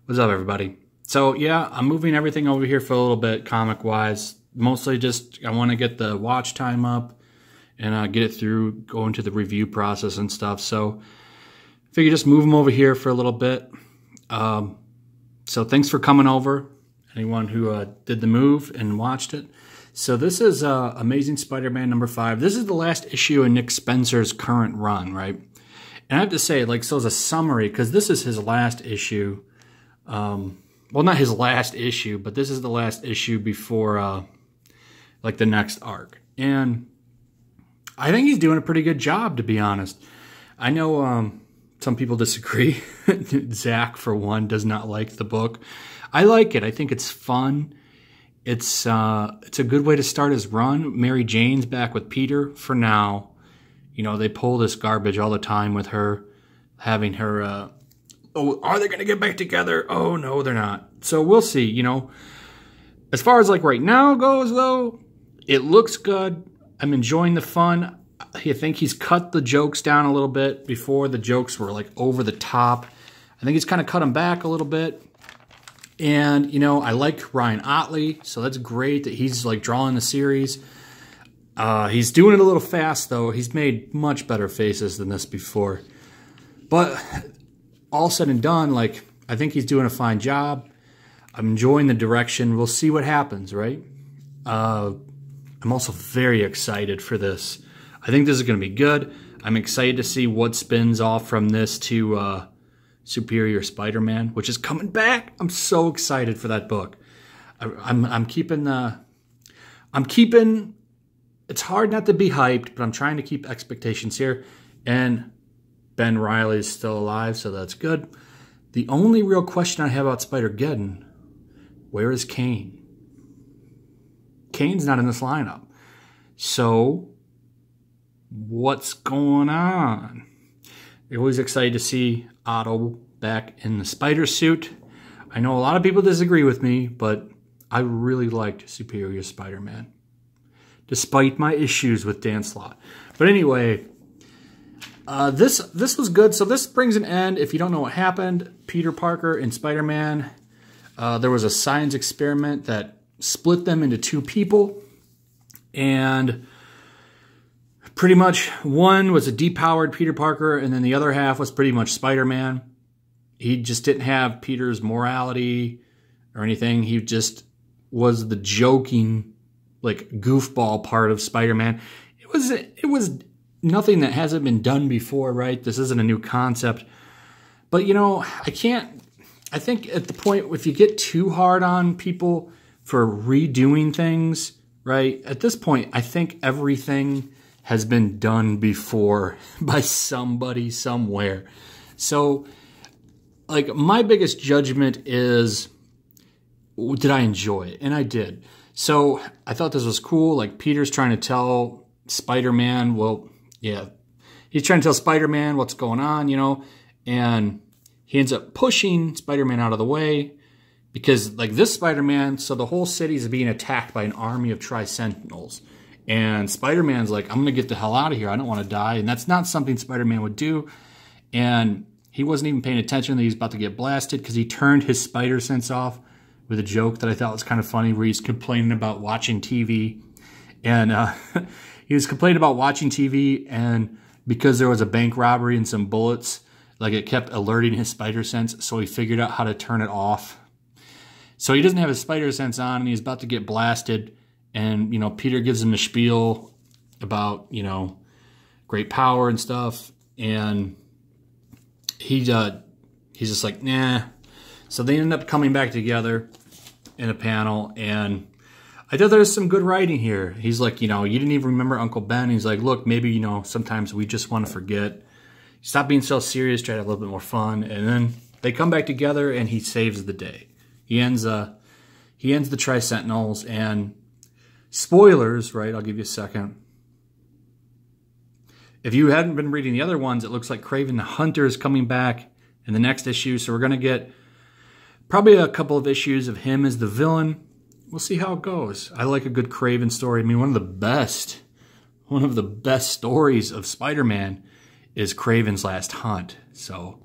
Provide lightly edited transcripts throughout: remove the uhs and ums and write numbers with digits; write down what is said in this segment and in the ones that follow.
What's up, everybody? So yeah, I'm moving everything over here for a little bit, comic-wise. Mostly just I want to get the watch time up and get it through, go into the review process and stuff. So I figure just move them over here for a little bit. So thanks for coming over, anyone who did the move and watched it. So this is Amazing Spider-Man number 5. This is the last issue in Nick Spencer's current run, right? And I have to say, like, so as a summary, because this is his last issue. Well, not his last issue, but this is the last issue before, like, the next arc. And I think he's doing a pretty good job, to be honest. I know some people disagree. Zach, for one, does not like the book. I like it. I think it's fun. It's a good way to start his run. Mary Jane's back with Peter for now. You know, they pull this garbage all the time with her, having her... oh, are they going to get back together? Oh, no, they're not. So we'll see, you know. As far as, like, right now goes, though, it looks good. I'm enjoying the fun. I think he's cut the jokes down a little bit. Before, the jokes were, like, over the top. I think he's kind of cut them back a little bit. And, you know, I like Ryan Ottley, so that's great that he's, like, drawing the series. He's doing it a little fast, though. He's made much better faces than this before. But... all said and done, like, I think he's doing a fine job. I'm enjoying the direction. We'll see what happens, right? I'm also very excited for this. I think this is going to be good. I'm excited to see what spins off from this to Superior Spider-Man, which is coming back. I'm so excited for that book. I'm keeping... It's hard not to be hyped, but I'm trying to keep expectations here. And... Ben Reilly is still alive, so that's good. The only real question I have about Spider-Geddon, where is Kane? Kane's not in this lineup. So, what's going on? I'm always excited to see Otto back in the spider suit. I know a lot of people disagree with me, but I really liked Superior Spider-Man, despite my issues with Dan Slott. But anyway... This was good. So this brings an end. If you don't know what happened, Peter Parker and Spider-Man, there was a science experiment that split them into two people. And pretty much one was a depowered Peter Parker, and then the other half was pretty much Spider-Man. He just didn't have Peter's morality or anything. He just was the joking, like, goofball part of Spider-Man. It was nothing that hasn't been done before, right? This isn't a new concept. But, you know, I think at the point, if you get too hard on people for redoing things, right? At this point, I think everything has been done before by somebody somewhere. So, like, my biggest judgment is, did I enjoy it? And I did. So, I thought this was cool. Like, Peter's trying to tell Spider-Man, well... yeah, he's trying to tell Spider-Man what's going on, you know, and he ends up pushing Spider-Man out of the way because, like, this Spider-Man, so the whole city's being attacked by an army of Tri-Sentinels, and Spider-Man's like, I'm going to get the hell out of here. I don't want to die, and that's not something Spider-Man would do, and he wasn't even paying attention that he's about to get blasted because he turned his spider sense off with a joke that I thought was kind of funny where he's complaining about watching TV, and, he was complaining about watching TV, and because there was a bank robbery and some bullets, like, it kept alerting his spider sense, so he figured out how to turn it off. So he doesn't have his spider sense on, and he's about to get blasted, and, you know, Peter gives him a spiel about, you know, great power and stuff, and he's just like, nah. So they end up coming back together in a panel, and... I thought there was some good writing here. He's like, you know, you didn't even remember Uncle Ben. He's like, look, maybe, you know, sometimes we just want to forget. Stop being so serious, try to have a little bit more fun. And then they come back together and he saves the day. He ends the Tri-Sentinels, and spoilers, right? I'll give you a second. If you hadn't been reading the other ones, it looks like Kraven the Hunter is coming back in the next issue. So we're going to get probably a couple of issues of him as the villain. We'll see how it goes. I like a good Kraven story. I mean, one of the best stories of Spider-Man is Kraven's Last Hunt. So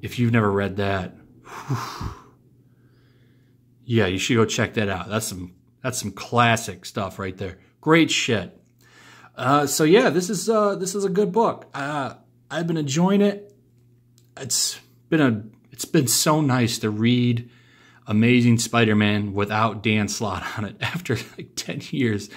if you've never read that, Yeah, you should go check that out. That's some classic stuff right there. Great shit. So yeah, this is a good book. I've been enjoying it. It's been so nice to read Amazing Spider-Man without Dan Slott on it after like 10 years.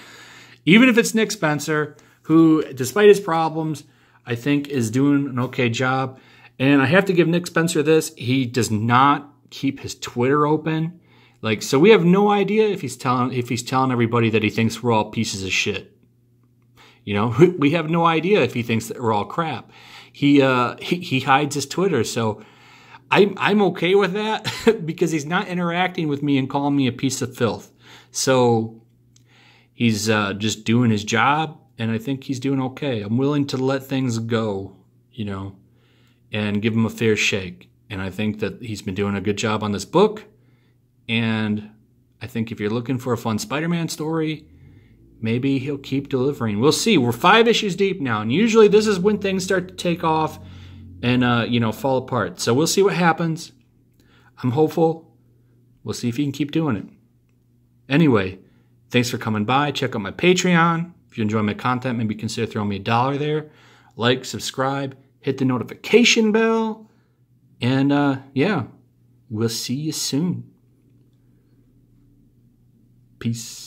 Even if it's Nick Spencer, who, despite his problems, I think is doing an okay job. And I have to give Nick Spencer this. He does not keep his Twitter open. Like, so we have no idea if he's telling everybody that he thinks we're all pieces of shit. You know, we have no idea if he thinks that we're all crap. He hides his Twitter, so I'm okay with that because he's not interacting with me and calling me a piece of filth. So he's just doing his job, and I think he's doing okay. I'm willing to let things go, you know, and give him a fair shake. And I think that he's been doing a good job on this book. And I think if you're looking for a fun Spider-Man story, maybe he'll keep delivering. We'll see. We're 5 issues deep now, and usually this is when things start to take off and you know, fall apart. So we'll see what happens. I'm hopeful. We'll see if he can keep doing it. Anyway, thanks for coming by. Check out my Patreon. If you enjoy my content, maybe consider throwing me $1 there. Like, subscribe, hit the notification bell, and yeah, we'll see you soon. Peace.